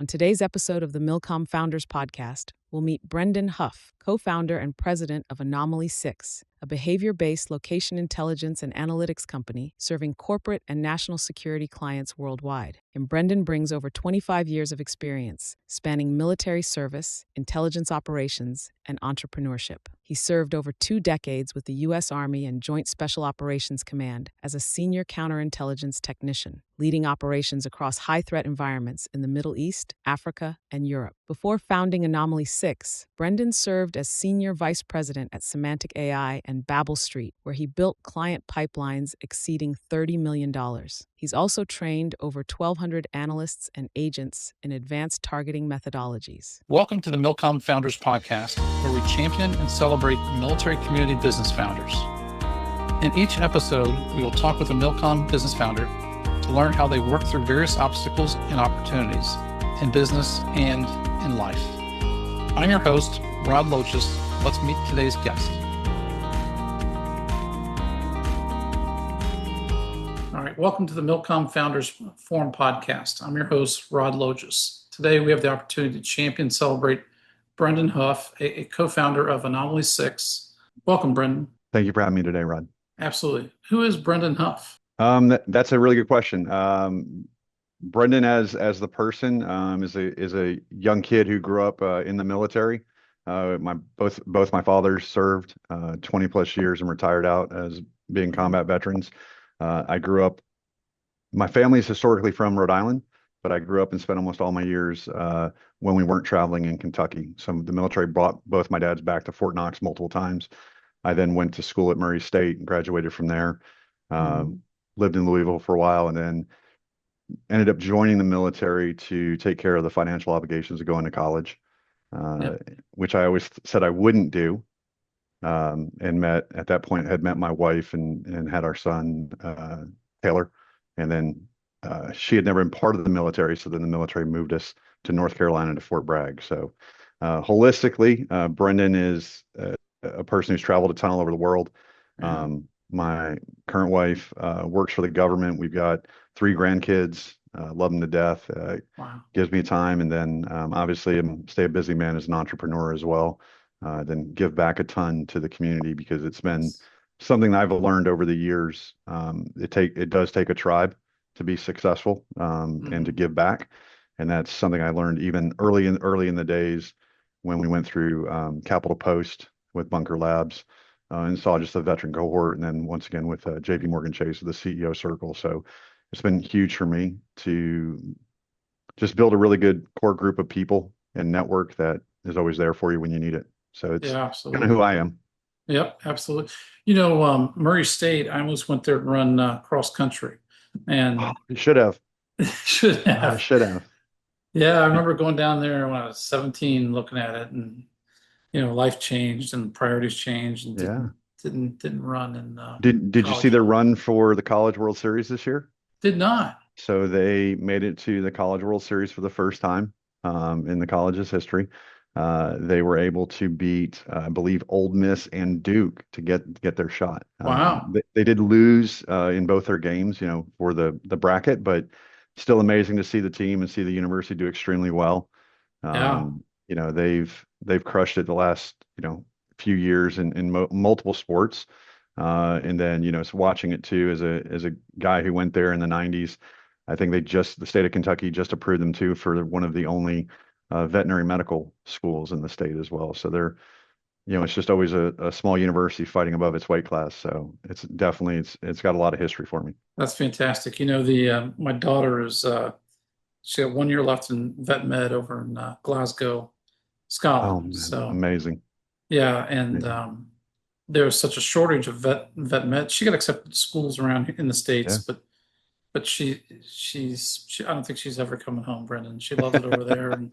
On today's episode of the MilCom Founders Podcast, we'll meet Brendan Huff, co-founder and president of Anomaly Six, a behavior-based location intelligence and analytics company serving corporate and national security clients worldwide. And Brendan brings over 25 years of experience, spanning military service, intelligence operations, and entrepreneurship. He served over 2 decades with the U.S. Army and Joint Special Operations Command as a senior counterintelligence technician, leading operations across high-threat environments in the Middle East, Africa, and Europe. Before founding Anomaly Six, Brendan served as senior vice president at Semantic AI and Babel Street, where he built client pipelines exceeding $30 million. He's also trained over 1,200 analysts and agents in advanced targeting methodologies. Welcome to the MilCom Founders Podcast, where we champion and celebrate military community business founders. In each episode, we will talk with a MilCom business founder to learn how they work through various obstacles and opportunities in business and in life. I'm your host, Rod Loches. Let's meet today's guest. All right, welcome to the MilCom Founders Forum Podcast. I'm your host, Rod Loches. Today, we have the opportunity to champion and celebrate Brendan Huff, a co-founder of Anomaly Six. Welcome, Brendan. Thank you for having me today, Rod. Absolutely. Who is Brendan Huff? That's a really good question. Brendan, as the person, is a young kid who grew up in the military. Both my fathers served 20 plus years and retired out as being combat veterans. I grew up. My family's historically from Rhode Island, but I grew up and spent almost all my years when we weren't traveling in Kentucky. So the military brought both my dads back to Fort Knox multiple times. I then went to school at Murray State and graduated from there. Lived in Louisville for a while, and then ended up joining the military to take care of the financial obligations of going to college, which I always said I wouldn't do. And at that point had met my wife and had our son, Taylor. And then she had never been part of the military. So then the military moved us to North Carolina to Fort Bragg. So holistically, Brendan is a person who's traveled a ton all over the world. My current wife works for the government. We've got 3 grandkids, love them to death. Gives me time. And then obviously stay a busy man as an entrepreneur as well. Then give back a ton to the community because it's been something that I've learned over the years. It does take a tribe to be successful and to give back. And that's something I learned even early in the days when we went through Capitol Post with Bunker Labs. And saw just the veteran cohort, and then once again with JP Morgan Chase, the CEO circle. So it's been huge for me to just build a really good core group of people and network that is always there for you when you need it. So it's kind of who I am. Yep, absolutely. You know, Murray State, I almost went there to run cross country, and you should have. should have. I should have. Yeah, I remember going down there when I was 17, looking at it, and life changed and priorities changed, and didn't run. And did you see their run for the College World Series this year? Did not. So they made it to the College World Series for the first time in the college's history. They were able to beat, I believe, Ole Miss and Duke to get their shot. Wow. They did lose in both their games, for the bracket, but still amazing to see the team and see the university do extremely well. They've crushed it the last few years in multiple sports, and then so watching it too as a guy who went there in the 90s. I think the state of Kentucky just approved them too for one of the only veterinary medical schools in the state as well. So they're it's just always a small university fighting above its weight class. So it's definitely it's got a lot of history for me. That's fantastic. My daughter is she got 1 year left in vet med over in Glasgow, Scotland. So amazing. Yeah, and there's such a shortage of vet med. She got accepted to schools around in the States, but she's I don't think she's ever coming home, Brendan. She loves it over there, and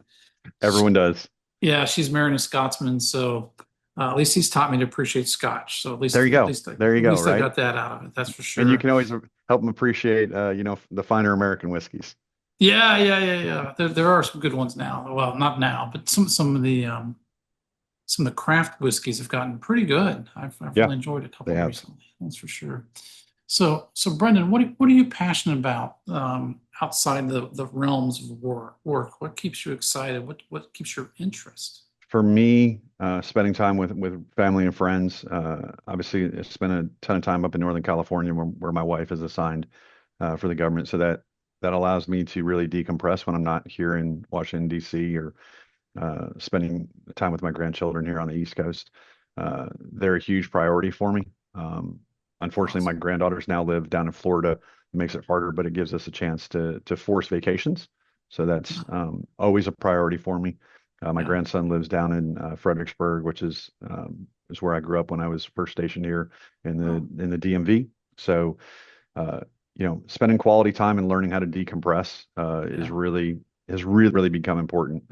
everyone does. Yeah, she's marrying a Scotsman, so at least he's taught me to appreciate Scotch. So at least there you go. At least I right? got that out of it. That's for sure. And you can always help them appreciate the finer American whiskeys. Yeah. There are some good ones now. Well, not now, but some of the craft whiskeys have gotten pretty good. I've really enjoyed a couple recently. That's for sure. So Brendan, what are you passionate about outside the realms of work? What keeps you excited? What keeps your interest? For me, spending time with family and friends. Obviously, I spent a ton of time up in Northern California where my wife is assigned for the government, so that allows me to really decompress when I'm not here in Washington, D.C., or spending time with my grandchildren here on the East Coast. They're a huge priority for me. Unfortunately, my Awesome. granddaughters now live down in Florida. It makes it harder, but it gives us a chance to force vacations. So that's always a priority for me. My Yeah. grandson lives down in Fredericksburg, which is where I grew up when I was first stationed here in Well, the DMV. So uh, spending quality time and learning how to decompress yeah. has really become important.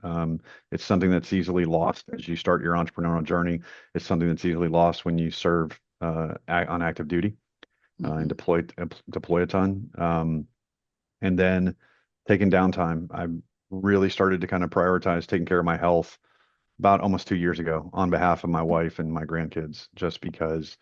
It's something that's easily lost as you start your entrepreneurial journey. It's something that's easily lost when you serve on active duty and Hmm. deploy a ton. And then taking downtime, I really started to kind of prioritize taking care of my health about almost 2 years ago on behalf of my wife and my grandkids, just because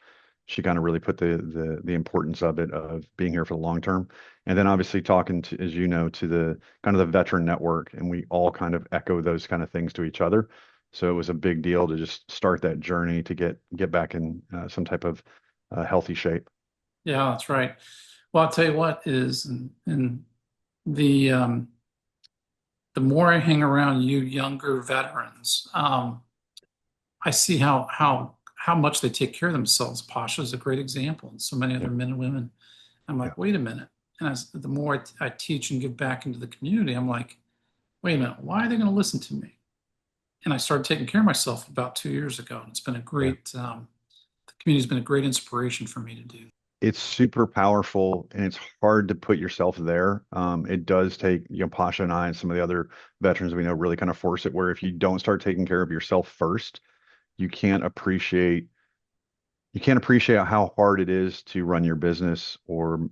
she kind of really put the importance of it, of being here for the long term. And then obviously talking to, as you know, to the kind of the veteran network, and we all kind of echo those kind of things to each other. So it was a big deal to just start that journey to get back in some type of healthy shape. Yeah, that's right. Well, I'll tell you what is, and the the more I hang around you younger veterans, I see how much they take care of themselves. Pasha is a great example, and so many Yeah, other men and women. I'm yeah, like, wait a minute. And the more I teach and give back into the community, I'm like, wait a minute, why are they going to listen to me? And I started taking care of myself about 2 years ago. And it's been a yeah. great, the community's been a great inspiration for me to do. It's super powerful and it's hard to put yourself there. It does take, Pasha and I and some of the other veterans we know really kind of force it where if you don't start taking care of yourself first, you can't appreciate you can't appreciate how hard it is to run your business or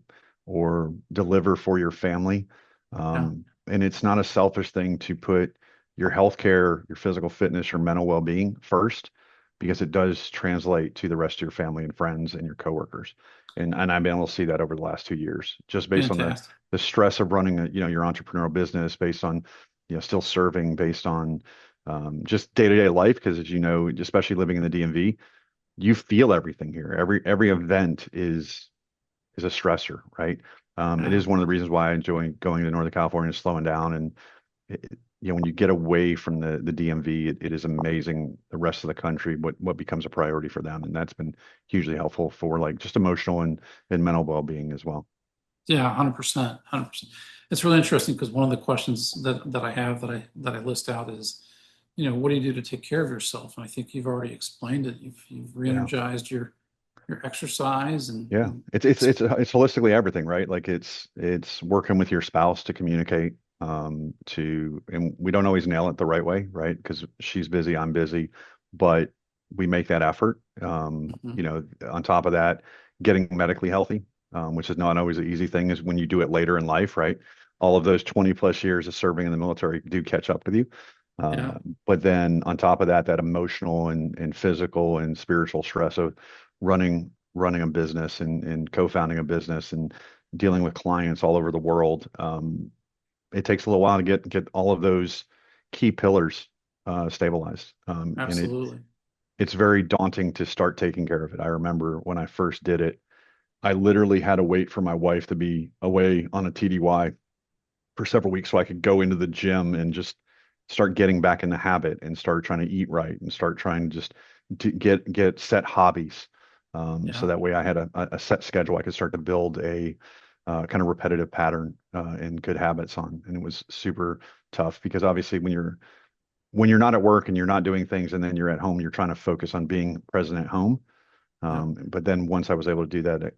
deliver for your family. Yeah, And it's not a selfish thing to put your health care, your physical fitness, your mental well-being first, because it does translate to the rest of your family and friends and your coworkers. And I've been able to see that over the last 2 years, just based on the fantastic. the stress of running your entrepreneurial business, based on still serving, based on just day-to-day life. Because as you know, especially living in the DMV, you feel everything here. Every event is a stressor, right? It Yeah, is one of the reasons why I enjoy going to Northern California and slowing down. And when you get away from the DMV, it is amazing the rest of the country what becomes a priority for them, and that's been hugely helpful for like just emotional and mental well-being as well. yeah, 100%, 100%. It's really interesting because one of the questions that I have that I list out is, what do you do to take care of yourself? And I think you've already explained it. You've Yeah. re-energized your exercise Yeah, and it's holistically everything, right? Like it's working with your spouse to communicate, and we don't always nail it the right way, right? Because she's busy, I'm busy, but we make that effort. Mhm. On top of that, getting medically healthy, which is not always an easy thing, is when you do it later in life, right? All of those 20 plus years of serving in the military do catch up with you. Yeah, But then on top of that, that emotional and physical and spiritual stress of running a business and co-founding a business and dealing with clients all over the world. It takes a little while to get all of those key pillars stabilized. And absolutely. it's very daunting to start taking care of it. I remember when I first did it, I literally had to wait for my wife to be away on a TDY for several weeks so I could go into the gym and just start getting back in the habit and start trying to eat right and start trying just to get set hobbies. So Yeah, that way I had a set schedule I could start to build a kind of repetitive pattern and good habits on. And it was super tough because obviously when you're not at work and you're not doing things and then you're at home, you're trying to focus on being present at home. yeah, But then once I was able to do that,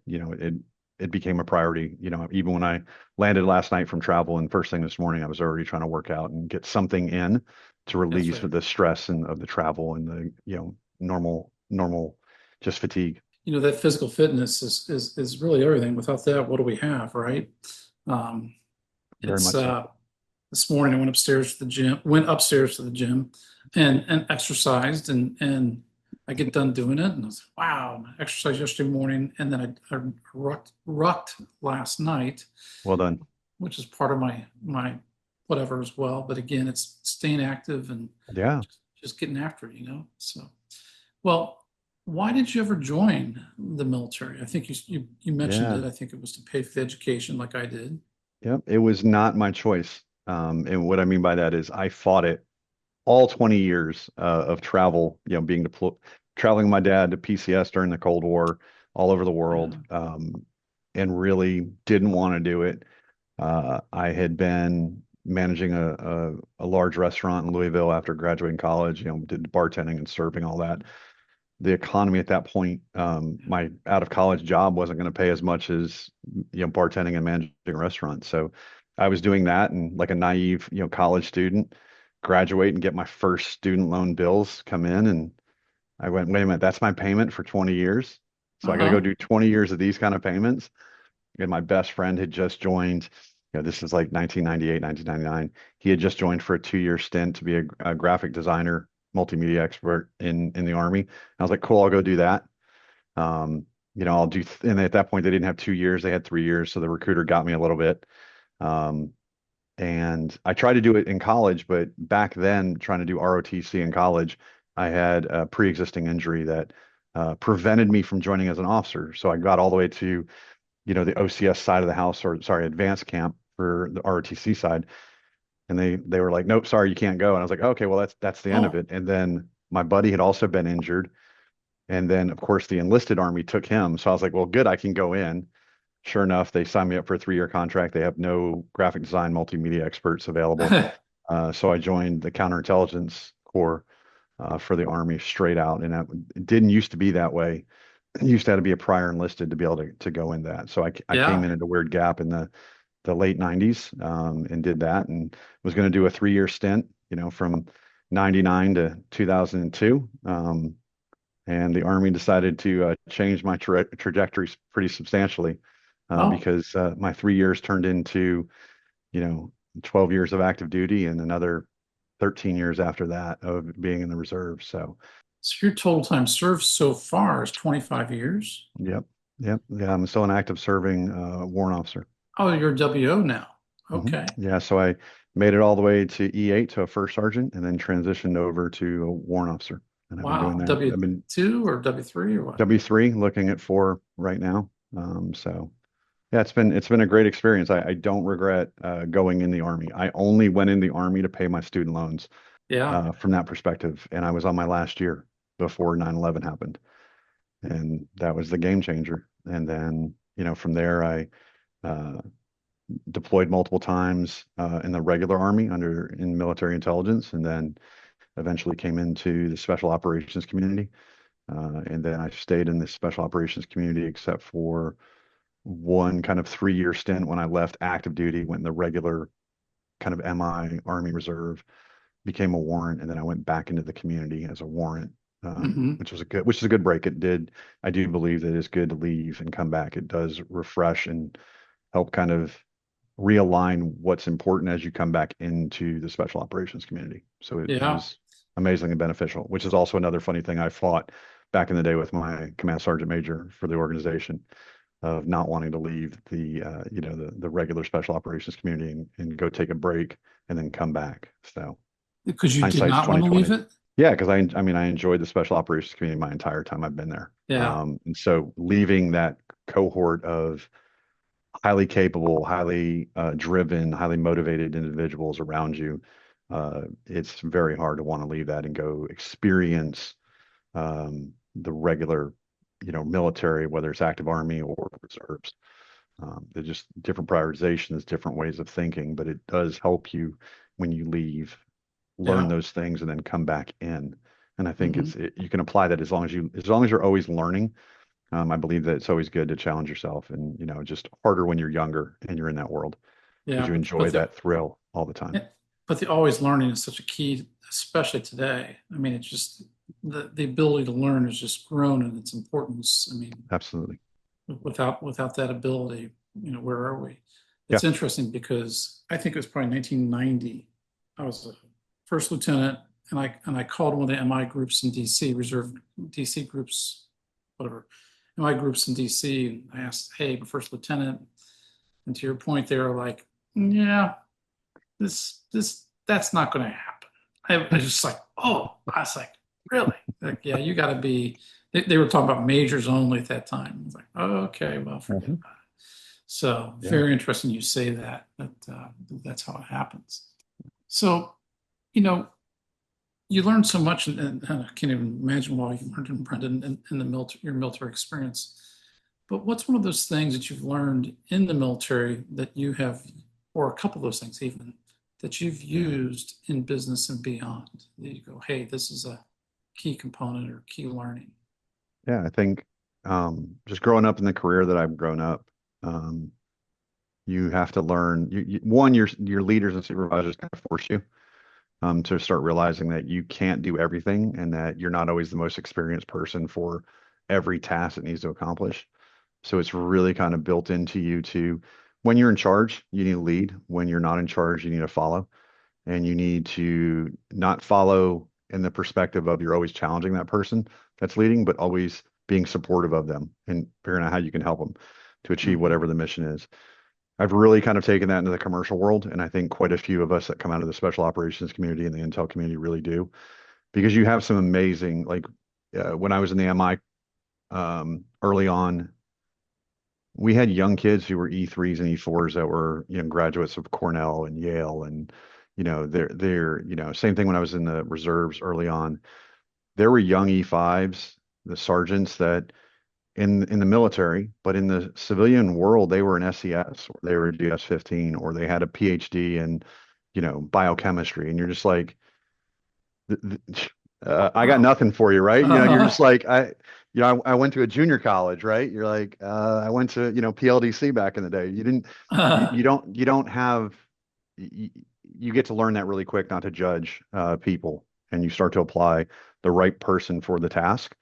it became a priority. Even when I landed last night from travel and first thing this morning, I was already trying to work out and get something in to that's release right. the stress and of the travel and the normal just fatigue. That physical fitness is really everything. Without that, what do we have, right? Um, Very it's much so. This morning went upstairs to the gym and exercised and I get done doing it, and I was like, wow, I exercised yesterday morning, and then I rucked last night, Well done. which is part of my whatever as well. But again, it's staying active and Yeah. just getting after it. So, well, why did you ever join the military? I think you mentioned Yeah. it. I think it was to pay for the education, like I did. Yep. It was not my choice. And what I mean by that is I fought it all 20 years of travel, being deployed, traveling with my dad to PCS during the Cold War, all over the world, Yeah. and really didn't want to do it. I had been managing a large restaurant in Louisville after graduating college, did bartending and serving, all that. The economy at that point, my out of college job wasn't going to pay as much as, bartending and managing a restaurant. So I was doing that, and like a naive, college student, graduate and get my first student loan bills come in. And I went, wait a minute, that's my payment for 20 years. So I got to go Uh-huh. do 20 years of these kind of payments. And my best friend had just joined, this is like 1998, 1999. He had just joined for a 2-year stint to be a graphic designer, multimedia expert in the Army. And I was like, cool, I'll go do that. I'll do, and at that point, they didn't have 2 years, they had 3 years. So the recruiter got me a little bit. Um, and I tried to do it in college, but back then, trying to do ROTC in college, I had a pre-existing injury that prevented me from joining as an officer. So I got all the way to, the OCS side of the house, or sorry, advanced camp for the ROTC side. And they were like, nope, sorry, you can't go. And I was like, okay, well, that's the end of Oh, it. And then my buddy had also been injured. And then, of course, the enlisted Army took him. So I was like, well, good, I can go in. Sure enough, they signed me up for a 3-year contract. They have no graphic design multimedia experts available. So I joined the counterintelligence corps for the Army straight out. And it didn't used to be that way. It used to have to be a prior enlisted to be able to go in that. So I came yeah. in at a weird gap in the late 90s, and did that, and was going to do a 3-year stint, from 99 to 2002. And the Army decided to change my trajectory pretty substantially, Oh, because my 3 years turned into, you know, 12 years of active duty and another 13 years after that of being in the reserve. So, so your total time served so far is 25 years? yep, yep, yeah, I'm still an active serving warrant officer. Oh, you're a WO now. Hmm. Okay. Yeah, so I made it all the way to E8 to a first sergeant, and then transitioned over to a warrant officer. And I've been doing Wow. that. I've been W2 or W3 or what? W3, looking at 4 right now. So yeah, it's been a great experience. I don't regret going in the Army. I only went in the Army to pay my student loans, Yeah. from that perspective. And I was on my last year before 9/11 happened. And that was the game changer. And then, from there, I uh, deployed multiple times in the regular Army in military intelligence, and then eventually came into the special operations community. And then I stayed in the special operations community except for one kind of 3-year stint when I left active duty, went in the regular kind of MI Army Reserve, became a warrant, and then I went back into the community as a warrant, Hmm. which is a good break. I do believe that it's good to leave and come back. It does refresh and help kind of realign what's important as you come back into the special operations community. So it Yeah. was amazingly beneficial, which is also another funny thing I fought back in the day with my command sergeant major for the organization, of not wanting to leave the regular special operations community, and go take a break and then come back. So Because you did hindsight's not want to leave 2020. it? Yeah, because I mean, I enjoyed the special operations community my entire time I've been there. Yeah. And so leaving that cohort of highly capable, highly driven, highly motivated individuals around you, it's very hard to want to leave that and go experience the regular, military, whether it's active Army or reserves. They're just different prioritizations, different ways of thinking, but it does help you when you leave, learn Yeah. those things and then come back in. And I think Hmm. you can apply that as long as you're always learning. I believe that it's always good to challenge yourself, and, just harder when you're younger and you're in that world, because Yeah. you enjoy that thrill all the time. But the always learning is such a key, especially today. I mean, it's just the ability to learn has just grown in its importance. I mean, Absolutely. without that ability, where are we? Yeah. It's interesting because I think it was probably 1990. I was a first lieutenant and I called one of the MI groups in DC, reserve DC groups, whatever, MI groups in DC, and I asked, hey, first lieutenant, and to your point, they were like, yeah, that's not going to happen. I was just like, oh, I was like, really? Like, yeah, you got to be. They were talking about majors only at that time. I was like, oh, okay, well, forget about it. So Yeah. very interesting you say that that's how it happens. So, you learned so much, and I can't even imagine why you learned in Brendan in the military, your military experience. But what's one of those things that you've learned in the military that you have, or a couple of those things even, that you've used in business and beyond? That you go, hey, this is a key component or key learning. Yeah, I think just growing up in the career that I've grown up, you have to learn. One, your leaders and supervisors kind of force you to start realizing that you can't do everything and that you're not always the most experienced person for every task that needs to accomplish. So it's really kind of built into you to, when you're in charge, you need to lead. When you're not in charge, you need to follow. And you need to not follow in the perspective of you're always challenging that person that's leading, but always being supportive of them and figuring out how you can help them to achieve whatever the mission is. I've really kind of taken that into the commercial world, and I think quite a few of us that come out of the special operations community and the intel community really do, because you have some amazing, like when I was in the MI early on, we had young kids who were E3s and E4s that were, graduates of Cornell and Yale, and they're same thing when I was in the reserves early on. There were young E5s, the sergeants that in the military, but in the civilian world, they were an SES or they were a GS-15 or they had a PhD in, biochemistry. And you're just like, I got nothing for you, right? You're just like, I went to a junior college, right? You're like, I went to, PLDC back in the day. You don't have, you get to learn that really quick, not to judge people, and you start to apply the right person for the task.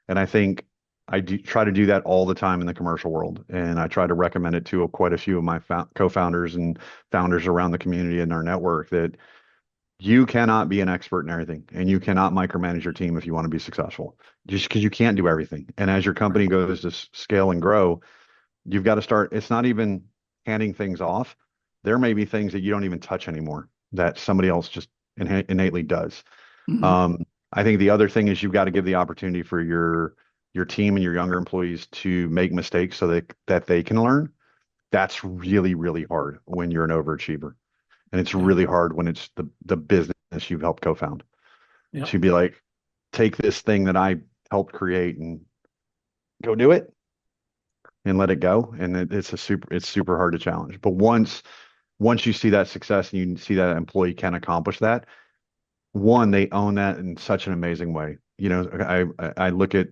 And I think I do try to do that all the time in the commercial world. And I try to recommend it to quite a few of my co-founders and founders around the community in our network that you cannot be an expert in everything and you cannot micromanage your team if you want to be successful, just because you can't do everything. And as your company goes to scale and grow, you've got to start. It's not even handing things off. There may be things that you don't even touch anymore that somebody else just innately does. I think the other thing is you've got to give the opportunity for your team and your younger employees to make mistakes so that they can learn. That's really, really hard when you're an overachiever. And it's really hard when it's the business you've helped co-found. To be like, take this thing that I helped create and go do it and let it go. And it's super hard to challenge. But once you see that success and you see that employee can accomplish that, one, they own that in such an amazing way. I look at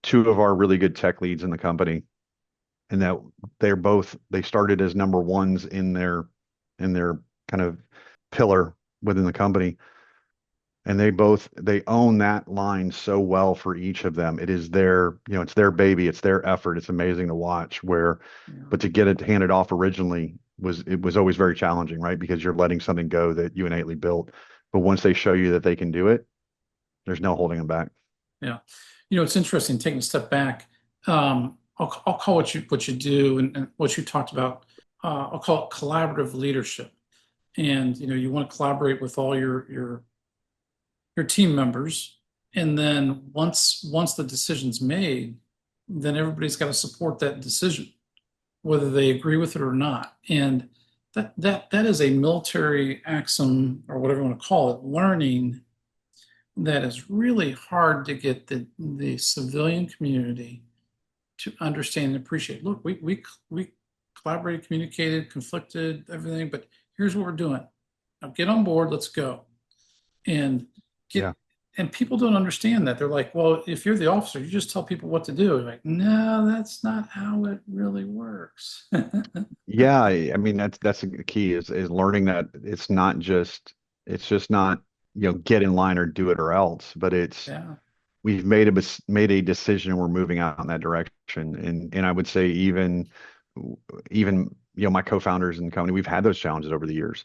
two of our really good tech leads in the company, and that they started as number ones in their kind of pillar within the company. And they own that line so well for each of them. It is it's their baby, it's their effort. It's amazing to watch but to get it handed off originally was always very challenging, right? Because you're letting something go that you innately built. But once they show you that they can do it, there's no holding them back. Yeah. It's interesting taking a step back. I'll call what you do and what you talked about. I'll call it collaborative leadership. And, you want to collaborate with all your team members. And then once the decision's made, then everybody's got to support that decision, whether they agree with it or not. And that is a military axiom, or whatever you want to call it, learning that is really hard to get the civilian community to understand and appreciate. Look, we collaborated, communicated, conflicted, everything, but here's what we're doing. Now get on board, let's go. And and people don't understand that. They're like, well, if you're the officer, you just tell people what to do. You're like, no, that's not how it really works. Yeah, I mean that's the key is learning that it's just not get in line or do it or else, but we've made a decision and we're moving out in that direction. And I would say even my co-founders in the company, we've had those challenges over the years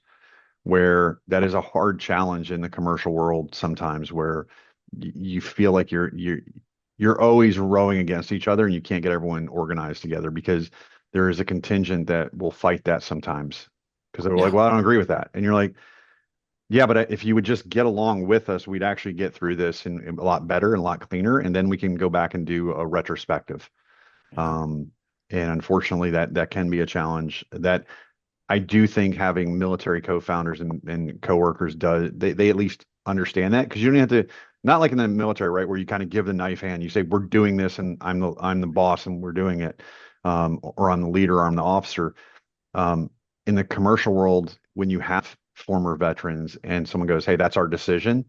where that is a hard challenge in the commercial world sometimes, where you feel like you're always rowing against each other and you can't get everyone organized together because there is a contingent that will fight that sometimes because they're like, Yeah. well, I don't agree with that. And you're like, yeah, but if you would just get along with us, we'd actually get through this and a lot better and a lot cleaner. And then we can go back and do a retrospective. Yeah. Um, and unfortunately, that can be a challenge. That I do think having military co-founders and coworkers does they at least understand that because you don't have to, not like in the military, right, where you kind of give the knife hand. You say we're doing this and I'm the boss and we're doing it, or I'm the leader or I'm the officer. Um, in the commercial world, when you have former veterans and someone goes, "Hey, that's our decision,"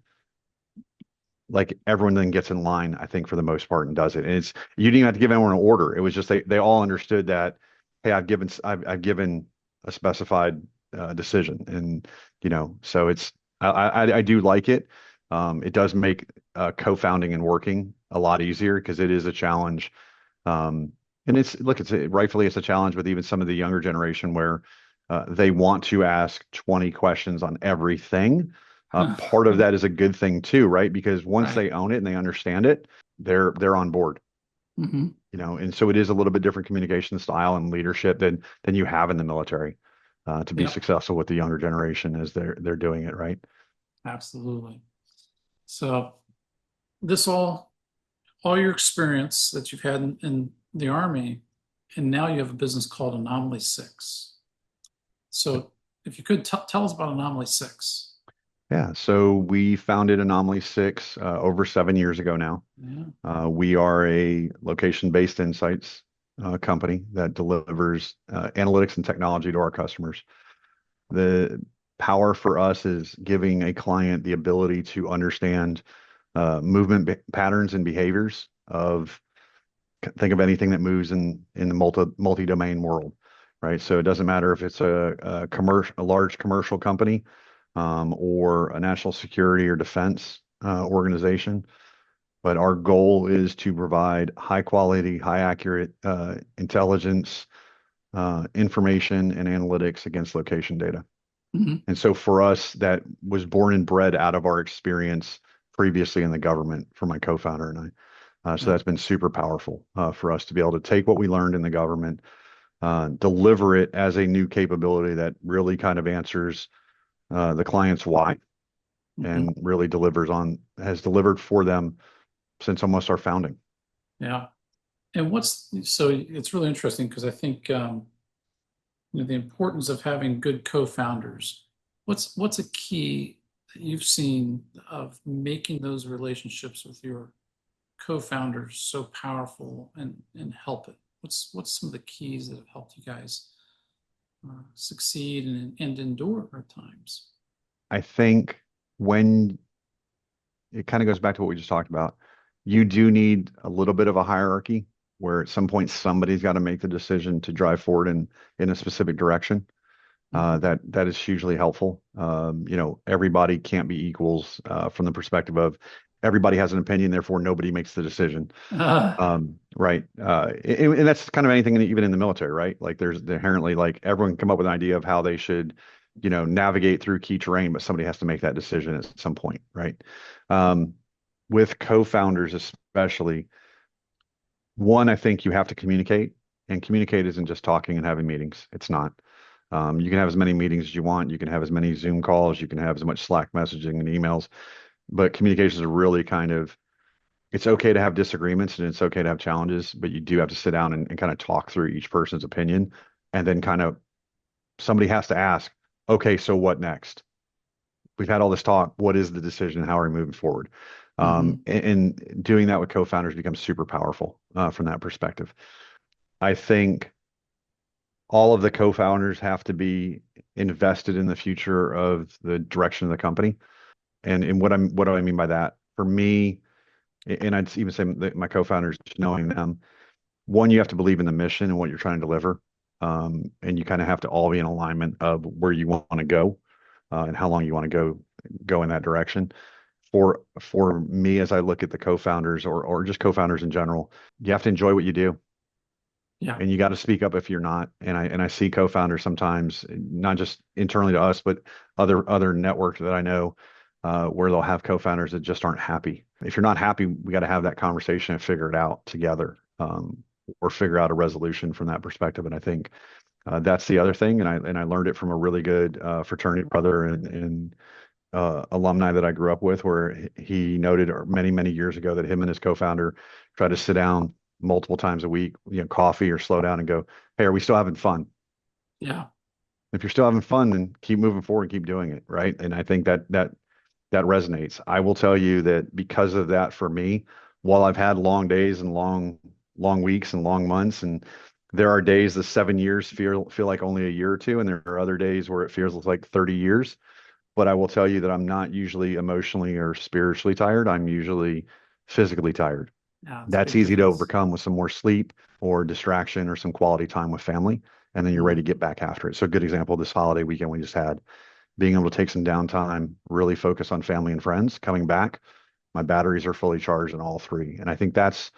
like everyone then gets in line, I think, for the most part, and does it. And it's you didn't even have to give anyone an order. It was just they all understood that, hey, I've given a specified decision, and so it's I do like it. It does make co-founding and working a lot easier because it is a challenge. And rightfully it's a challenge with even some of the younger generation where they want to ask 20 questions on everything. Part of that is a good thing too, right? Because once Right. they own it and they understand it, they're on board, Hmm. and so it is a little bit different communication style and leadership than you have in the military to be Yep. successful with the younger generation as they're doing it, right? Absolutely. So this all your experience that you've had in the Army, and now you have a business called Anomaly Six. So if you could tell us about Anomaly Six. Yeah, so we founded Anomaly Six over 7 years ago now. Yeah. We are a location-based insights company that delivers analytics and technology to our customers. The power for us is giving a client the ability to understand movement patterns and behaviors of think of anything that moves in the multi-domain world, right? So it doesn't matter if it's a large commercial company, or a national security or defense organization. But our goal is to provide high quality, high accurate intelligence, information, and analytics against location data. Hmm. And so for us, that was born and bred out of our experience previously in the government for my co-founder and I. So Yeah. that's been super powerful for us to be able to take what we learned in the government, deliver it as a new capability that really kind of answers the client's why Hmm. and really has delivered for them since almost our founding. Yeah. And so it's really interesting because I think the importance of having good co-founders. What's a key that you've seen of making those relationships with your co-founders so powerful and help it? What's some of the keys that have helped you guys succeed and endure at times? I think when it kind of goes back to what we just talked about, you do need a little bit of a hierarchy where at some point somebody's got to make the decision to drive forward in a specific direction. Mhm. That is hugely helpful. Everybody can't be equals from the perspective of everybody has an opinion, therefore nobody makes the decision. Right. And that's kind of anything, even in the military, right? Like there's inherently like everyone can come up with an idea of how they should, navigate through key terrain, but somebody has to make that decision at some point, right? Um, with co-founders, especially, one, I think you have to communicate, and communicate isn't just talking and having meetings. It's not. You can have as many meetings as you want. You can have as many Zoom calls. You can have as much Slack messaging and emails, but communications are really kind of it's okay to have disagreements and it's okay to have challenges, but you do have to sit down and kind of talk through each person's opinion. And then kind of somebody has to ask, okay, so what next? We've had all this talk. What is the decision? How are we moving forward? Mhm. And doing that with co-founders becomes super powerful from that perspective. I think all of the co-founders have to be invested in the future of the direction of the company. And what do I mean by that? For me, and I'd even say that my co-founders, knowing them, one, you have to believe in the mission and what you're trying to deliver. And you kind of have to all be in alignment of where you want to go, and how long you want to go in that direction. For me, as I look at the co-founders or just co-founders in general, you have to enjoy what you do. Yeah. and you got to speak up if you're not. And I see co-founders sometimes, not just internally to us, but other networks that I know, where they'll have co-founders that just aren't happy. If you're not happy, we got to have that conversation and figure it out together, or figure out a resolution from that perspective. And I think that's the other thing. And I learned it from a really good fraternity brother and alumni that I grew up with, where he noted many years ago that him and his co-founder tried to sit down multiple times a week, coffee or slow down and go, "Hey, are we still having fun? Yeah. If you're still having fun, then keep moving forward and keep doing it." Right. And I think that resonates. I will tell you that because of that, for me, while I've had long days and long weeks and long months, and there are days the 7 years feel like only a year or two, and there are other days where it feels like 30 years. But I will tell you that I'm not usually emotionally or spiritually tired. I'm usually physically tired. Yeah. It's a That's big easy to difference. overcome with some more sleep or distraction or some quality time with family. And then you're ready Mhm. to get back after it. So a good example, this holiday weekend we just had, being able to take some downtime, really focus on family and friends, coming back, my batteries are fully charged in all three. And I think that's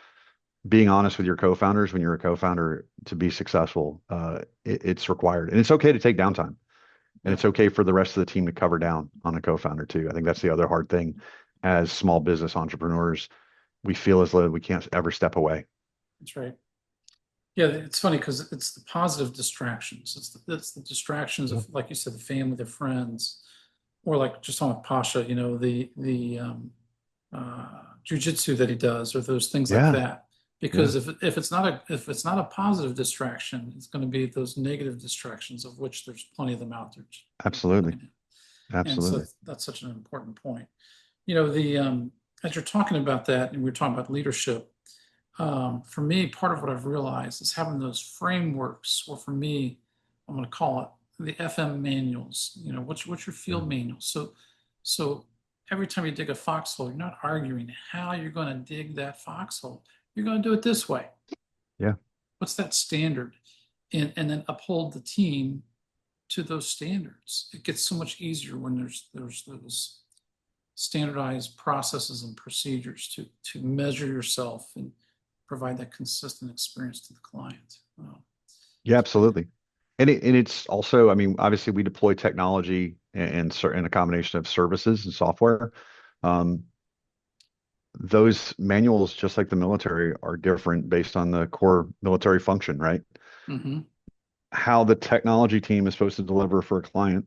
being honest with your co-founders when you're a co-founder to be successful. It's required. And it's okay to take downtime. And Yeah. it's okay for the rest of the team to cover down on a co-founder too. I think that's the other hard thing as small business entrepreneurs. We feel as though we can't ever step away. That's right. Yeah, it's funny because it's the positive distractions. It's the distractions Yeah. of, like you said, the family, the friends, or like just on with Pasha, jujitsu that he does, or those things like Yeah. that. Yeah. Because if it's not a positive distraction, it's going to be those negative distractions, of which there's plenty of them out there. Absolutely. And so Absolutely. that's such an important point. The as you're talking about that, and we're talking about leadership, for me, part of what I've realized is having those frameworks, or for me, I'm going to call it the FM manuals. What's your Yeah. field manual? So every time you dig a foxhole, you're not arguing how you're going to dig that foxhole. You're going to do it this way. Yeah. What's that standard? And then uphold the team to those standards. It gets so much easier when there's those standardized processes and procedures to measure yourself and provide that consistent experience to the client. Yeah, It's big. absolutely. And it's also, I mean, obviously we deploy technology and a combination of services and software. Um, those manuals, just like the military, are different based on the core military function, right? Mm-hmm. How the technology team is supposed to deliver for a client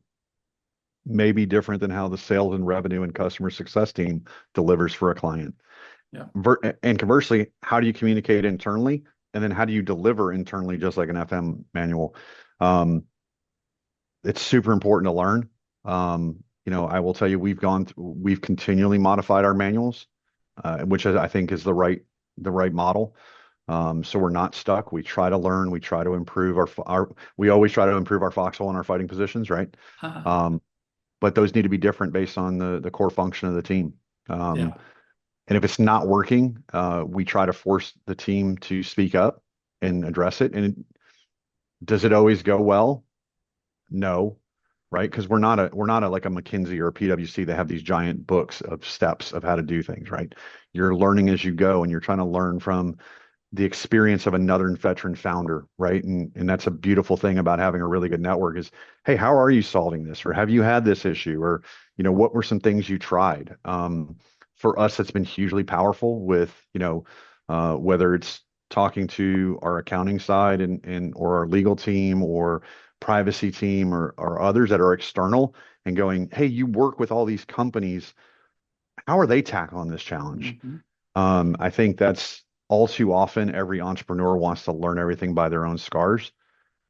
may be different than how the sales and revenue and customer success team delivers for a client. Yeah. And conversely, how do you communicate internally? And then how do you deliver internally, just like an FM manual? Um, it's super important to learn. I will tell you, we've continually modified our manuals, which I think is the right model. So we're not stuck. We try to learn. We try to improve we always try to improve our foxhole and our fighting positions, right? Um, but those need to be different based on the core function of the team. Um, yeah. and if it's not working, we try to force the team to speak up and address it. And does it always go well? No, right? Because we're not like a McKinsey or a PwC that have these giant books of steps of how to do things, right? You're learning as you go, and you're trying to learn from the experience of another veteran founder, right? And that's a beautiful thing about having a really good network is, hey, how are you solving this? Or have you had this issue? Or, what were some things you tried? For us, it's been hugely powerful with, whether it's talking to our accounting side and or our legal team or privacy team or others that are external and going, hey, you work with all these companies. How are they tackling this challenge? Mm-hmm. I think that's all too often every entrepreneur wants to learn everything by their own scars,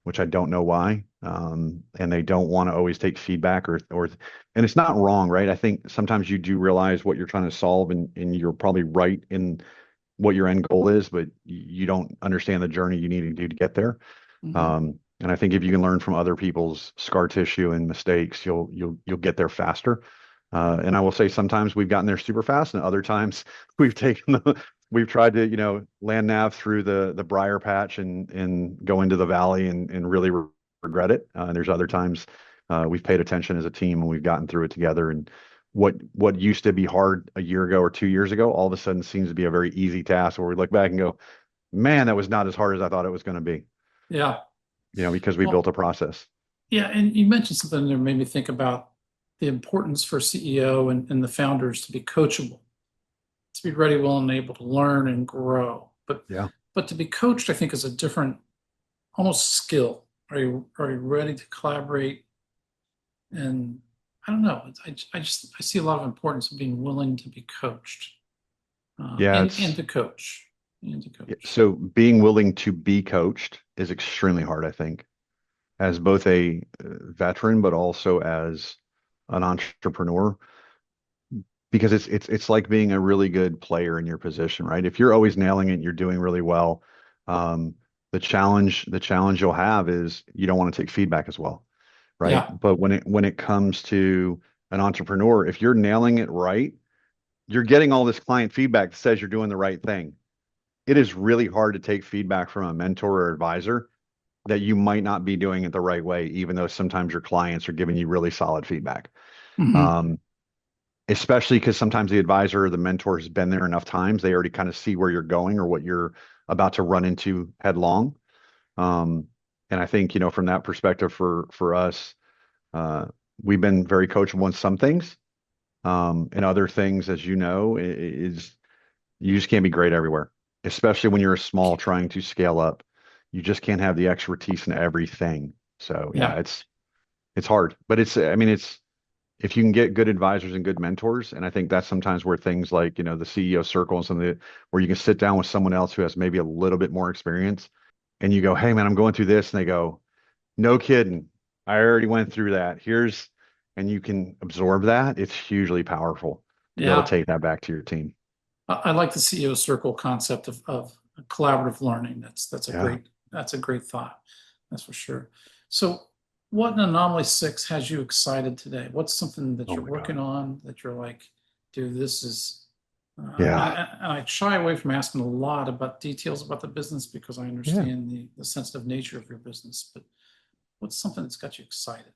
which I don't know why. And they don't want to always take feedback and it's not wrong, right? I think sometimes you do realize what you're trying to solve and you're probably right in what your end goal is, but you don't understand the journey you need to do to get there. Mm-hmm. And I think if you can learn from other people's scar tissue and mistakes, you'll get there faster. And I will say sometimes we've gotten there super fast, and other times we've tried to, land nav through the briar patch and go into the valley and really regret it. And there's other times we've paid attention as a team and we've gotten through it together. And what used to be hard a year ago or 2 years ago, all of a sudden seems to be a very easy task where we look back and go, man, that was not as hard as I thought it was going to be, Yeah. because we built Well, a process. yeah, and you mentioned something that made me think about the importance for CEO and the founders to be coachable, to be ready, willing, and able to learn and grow. Yeah. But to be coached, I think, is a different, almost skill. Are you ready to collaborate? And I don't know. I see a lot of importance of being willing to be coached, Yeah. and to coach, and to Yeah, coach. so being willing to be coached is extremely hard, I think, as both a veteran, but also as an entrepreneur, because it's like being a really good player in your position, right? If you're always nailing it, you're doing really well. Um, the challenge you'll have is you don't want to take feedback as well, right? Yeah. But when it comes to an entrepreneur, if you're nailing it right, you're getting all this client feedback that says you're doing the right thing. It is really hard to take feedback from a mentor or advisor that you might not be doing it the right way, even though sometimes your clients are giving you really solid feedback. Hmm. Um, Especially because sometimes the advisor or the mentor has been there enough times, they already kind of see where you're going or what you're about to run into headlong. Um, and I think, from that perspective for us, uh, we've been very coachable in some things. And other things, as you know, is you just can't be great everywhere, especially when you're a small trying to scale up. You just can't have the expertise in everything. So yeah, Yeah. it's hard, but I mean, it's if you can get good advisors and good mentors, and I think that's sometimes where things like, the CEO circle and some of the where you can sit down with someone else who has maybe a little bit more experience and you go, hey man, I'm going through this, and they go, no kidding. I already went through that. And you can absorb that. It's hugely powerful to be able to Yeah. take that back to your team. I like the CEO circle concept of collaborative learning. Yeah. That's a great thought. That's for sure. So, what in Anomaly Six has you excited today? What's something that Oh you're my working God. on that you're like, dude, this is. Yeah. And I shy away from asking a lot about details about the business because I Yeah. understand the sensitive nature of your business. But what's something that's got you excited?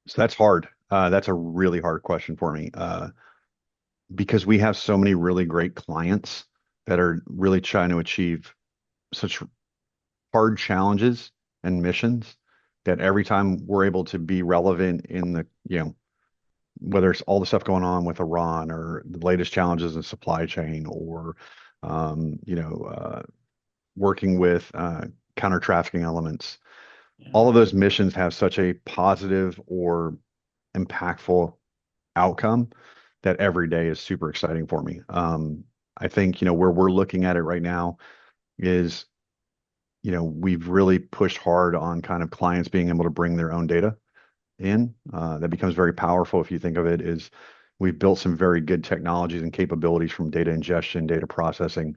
So that's hard. That's a really hard question for me, because we have so many really great clients that are really trying to achieve such hard challenges and missions that every time we're able to be relevant in whether it's all the stuff going on with Iran or the latest challenges in supply chain or, um, you know, uh, working with counter trafficking elements, Yeah. all of those missions have such a positive or impactful outcome that every day is super exciting for me. I think, where we're looking at it right now is, we've really pushed hard on kind of clients being able to bring their own data in. That becomes very powerful if you think of it as we've built some very good technologies and capabilities from data ingestion, data processing,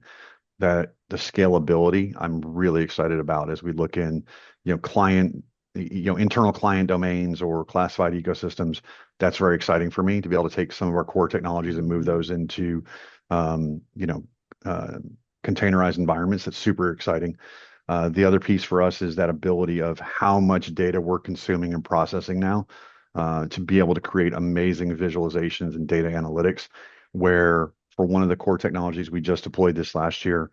that the scalability I'm really excited about as we look in, client, internal client domains or classified ecosystems. That's very exciting for me to be able to take some of our core technologies and move those into, um, you know, uh, containerized environments. That's super exciting. The other piece for us is that ability of how much data we're consuming and processing now, to be able to create amazing visualizations and data analytics, where for one of the core technologies we just deployed this last year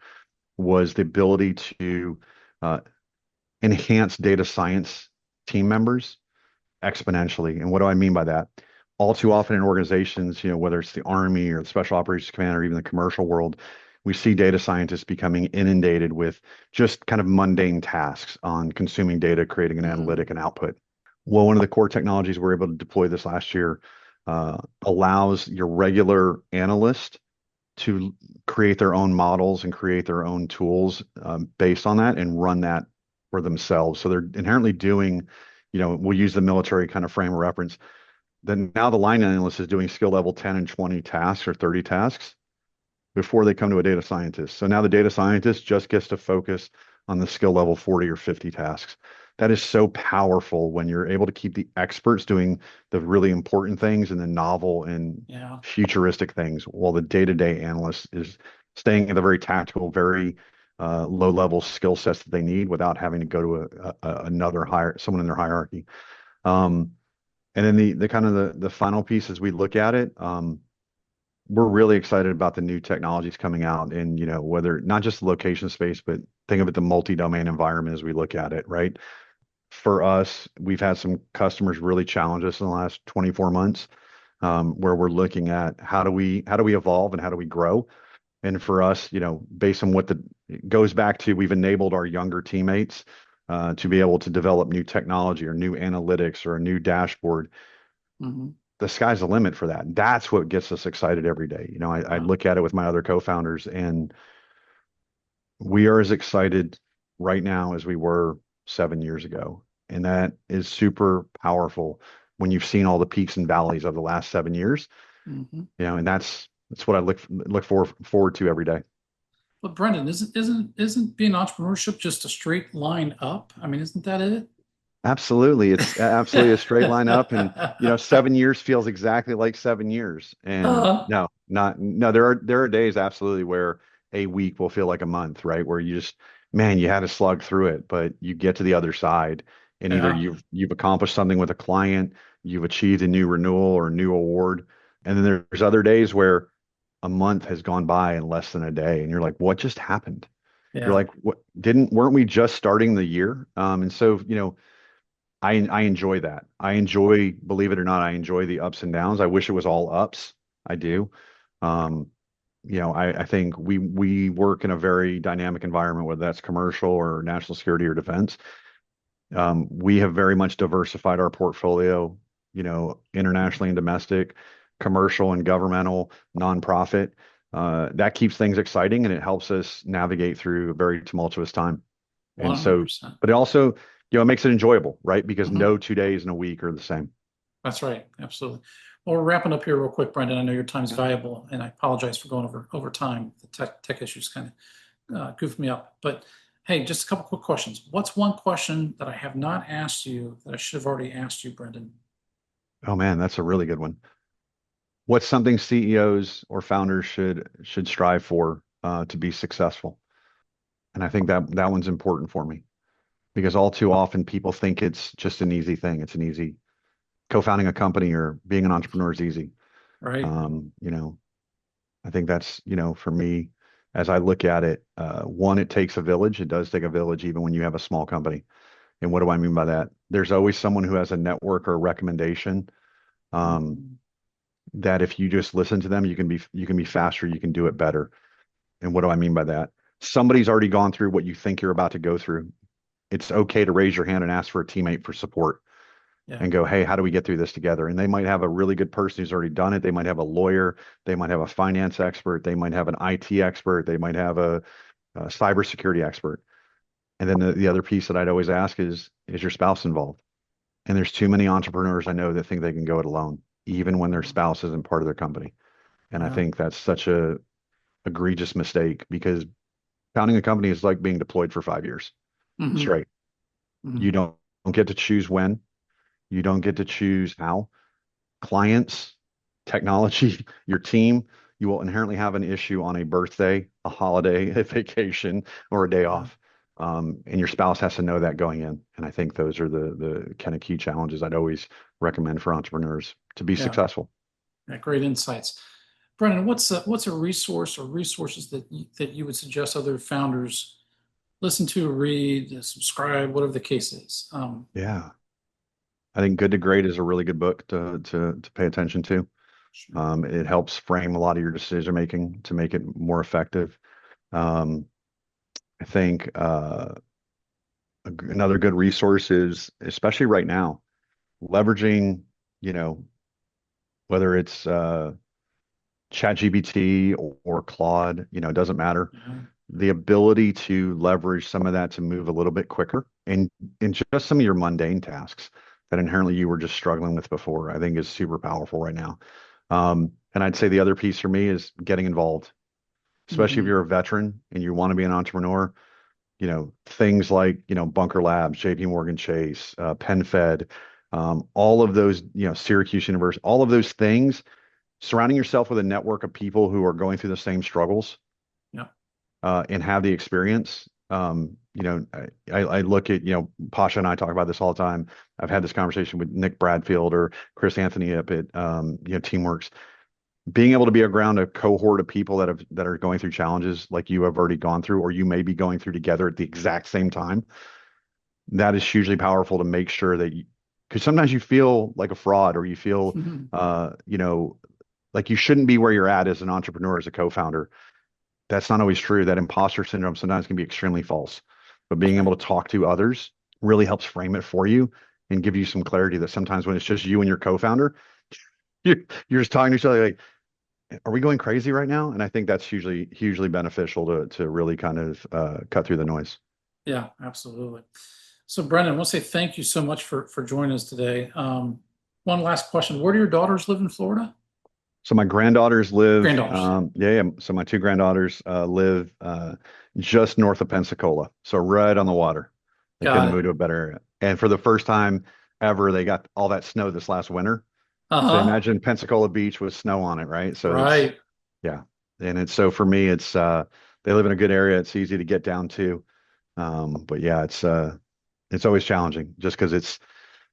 was the ability to uh, enhance data science team members exponentially. And what do I mean by that? All too often in organizations, whether it's the Army or the Special Operations Command or even the commercial world, we see data scientists becoming inundated with just kind of mundane tasks on consuming data, creating an Mhm. analytic and output. Well, one of the core technologies we're able to deploy this last year allows your regular analyst to create their own models and create their own tools based on that and run that for themselves. So they're inherently doing, we'll use the military kind of frame of reference. Then now the line analyst is doing skill level 10 and 20 tasks or 30 tasks before they come to a data scientist. So now the data scientist just gets to focus on the skill level 40 or 50 tasks. That is so powerful when you're able to keep the experts doing the really important things and the novel and Yeah. futuristic things, while the day-to-day analyst is staying at the very tactical, very low-level skill sets that they need without having to go to another higher someone in their hierarchy. And then the kind of the final piece as we look at it, we're really excited about the new technologies coming out, and whether not just the location space, but think of it the multi-domain environment as we look at it, right? For us, we've had some customers really challenge us in the last 24 months, where we're looking at how do we evolve and how do we grow. And for us, based on what it goes back to, we've enabled our younger teammates to be able to develop new technology or new analytics or a new dashboard. Hmm. The sky's the limit for that. That's what gets us excited every day. I Wow. look at it with my other co-founders, and we are as excited right now as we were 7 years ago. And that is super powerful when you've seen all the peaks and valleys of the last 7 years. Hmm. And that's what I look forward to every day. But Brendan, isn't being entrepreneurship just a straight line up? I mean, isn't that it? Absolutely. It's absolutely a straight line up. And 7 years feels exactly like 7 years. And uh, no, there are days absolutely where a week will feel like a month, right? Where you just, man, you had to slug through it, but you get to the other side, and either yeah, you've accomplished something with a client, you've achieved a new renewal or a new award. And then there's other days where a month has gone by in less than a day, and you're like, what just happened? You're yeah, like, what weren't we just starting the year? And so, I enjoy that. I enjoy, believe it or not, I enjoy the ups and downs. I wish it was all ups. I do. Um, I think we work in a very dynamic environment, whether that's commercial or national security or defense. We have very much diversified our portfolio, internationally and domestic, commercial and governmental, nonprofit. That keeps things exciting, and it helps us navigate through a very tumultuous time. And so, 100%. but it also, it makes it enjoyable, right? Because Hmm. no 2 days in a week are the same. That's right. Absolutely. Well, we're wrapping up here real quick, Brendan. I know your time is Yeah. valuable, and I apologize for going over time. The tech issues kind of goofed me up. But hey, just a couple quick questions. What's one question that I have not asked you that I should have already asked you, Brendan? Oh man, that's a really good one. What's something CEOs or founders should strive for to be successful? And I think that one's important for me, because all too often people think it's just an easy thing. It's an easy co-founding a company or being an entrepreneur is easy. Right? Um, you know, I think that's, for me, as I look at it, one, it takes a village. It does take a village, even when you have a small company. And what do I mean by that? There's always someone who has a network or a recommendation, um, Mhm. that if you just listen to them, you can be faster, you can do it better. And what do I mean by that? Somebody's already gone through what you think you're about to go through. It's okay to raise your hand and ask for a teammate for support Yeah. and go, hey, how do we get through this together? And they might have a really good person who's already done it. They might have a lawyer. They might have a finance expert. They might have an IT expert. They might have a cybersecurity expert. And then the other piece that I'd always ask is your spouse involved? And there's too many entrepreneurs I know that think they can go it alone, even when their spouse isn't part of their company. And I Yeah. think that's such a egregious mistake, because founding a company is like being deployed for 5 years Hmm. straight. Hmm. You don't get to choose when, you don't get to choose how. Clients, technology, your team, you will inherently have an issue on a birthday, a holiday, a vacation, or a day Yeah. off. And your spouse has to know that going in. And I think those are the kind of key challenges I'd always recommend for entrepreneurs to be Yeah. successful. Yeah. Great insights. Brendan, what's a resource or resources that you would suggest other founders listen to, read, subscribe, whatever the case is? Yeah. I think Good to Great is a really good book to pay attention to. Sure. It helps frame a lot of your decision making to make it more effective. Um, I think another good resource is, especially right now, leveraging, you know, whether it's ChatGPT or Claude, it doesn't matter. Yeah. The ability to leverage some of that to move a little bit quicker in just some of your mundane tasks that inherently you were just struggling with before, I think is super powerful right now. And I'd say the other piece for me is getting involved, especially if Hmm. you're a veteran and you want to be an entrepreneur. Things like, Bunker Labs, JP Morgan Chase, PenFed, all of those, Syracuse University, all of those things, surrounding yourself with a network of people who are going through the same struggles, Yeah. and have the experience. I look at, Pasha and I talk about this all the time. I've had this conversation with Nick Bradfield or Chris Anthony up at, Teamworks. being able to be around a cohort of people that are going through challenges like you have already gone through, or you may be going through together at the exact same time, that is hugely powerful to make sure that you, because sometimes you feel like a fraud, or you feel, like you shouldn't be where you're at as an entrepreneur, as a co-founder. That's not always true. That imposter syndrome sometimes can be extremely false, but being able to talk to others really helps frame it for you and give you some clarity that sometimes when it's just you and your co-founder, you're just talking to each other like, are we going crazy right now? And I think that's hugely beneficial to really kind of cut through the noise. Yeah, absolutely. So Brendan, I want to say thank you so much for joining us today. One last question. Where do your daughters live in Florida? So my granddaughters live, Granddaughters. So my two granddaughters live just north of Pensacola, so right on the water. They couldn't move to a better area. And for the first time ever, they got all that snow this last winter. So imagine Pensacola Beach with snow on it, right? So right. And it's, so for me, it's they live in a good area. It's easy to get down to. But yeah, it's always challenging just because it's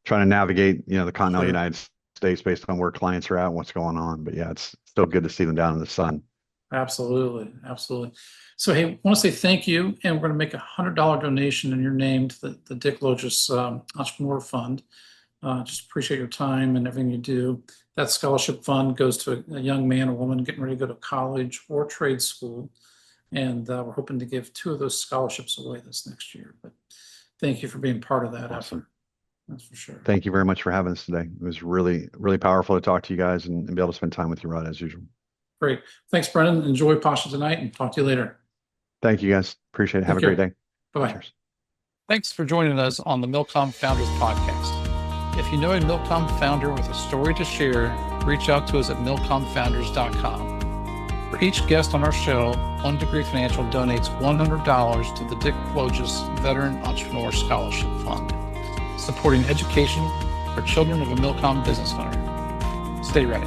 trying to navigate, the continental United States based on where clients are at and what's going on. But yeah, it's still good to see them down in the sun. Absolutely. So, hey, I want to say thank you. And we're going to make $100 donation in your name to the Dick Logis Entrepreneur Fund. Just appreciate your time and everything you do. That scholarship fund goes to a young man or woman getting ready to go to college or trade school. And we're hoping to give 2 of those scholarships away this next year. But thank you for being part of that effort. That's for sure. Thank you very much for having us today. It was really, really powerful to talk to you guys and be able to spend time with you, Rod, as usual. Great. Thanks, Brendan. Enjoy Pasha tonight and talk to you later. Thank you, guys. Appreciate it. Have a great day. Bye-bye. Cheers. Thanks for joining us on the MilCom Founders Podcast. If you know a MilCom founder with a story to share, reach out to us at milcomfounders.com. For each guest on our show, One Degree Financial donates $100 to the Dick Logis Veteran Entrepreneur Scholarship Fund, supporting education for children of a MilCom business owner. Stay ready.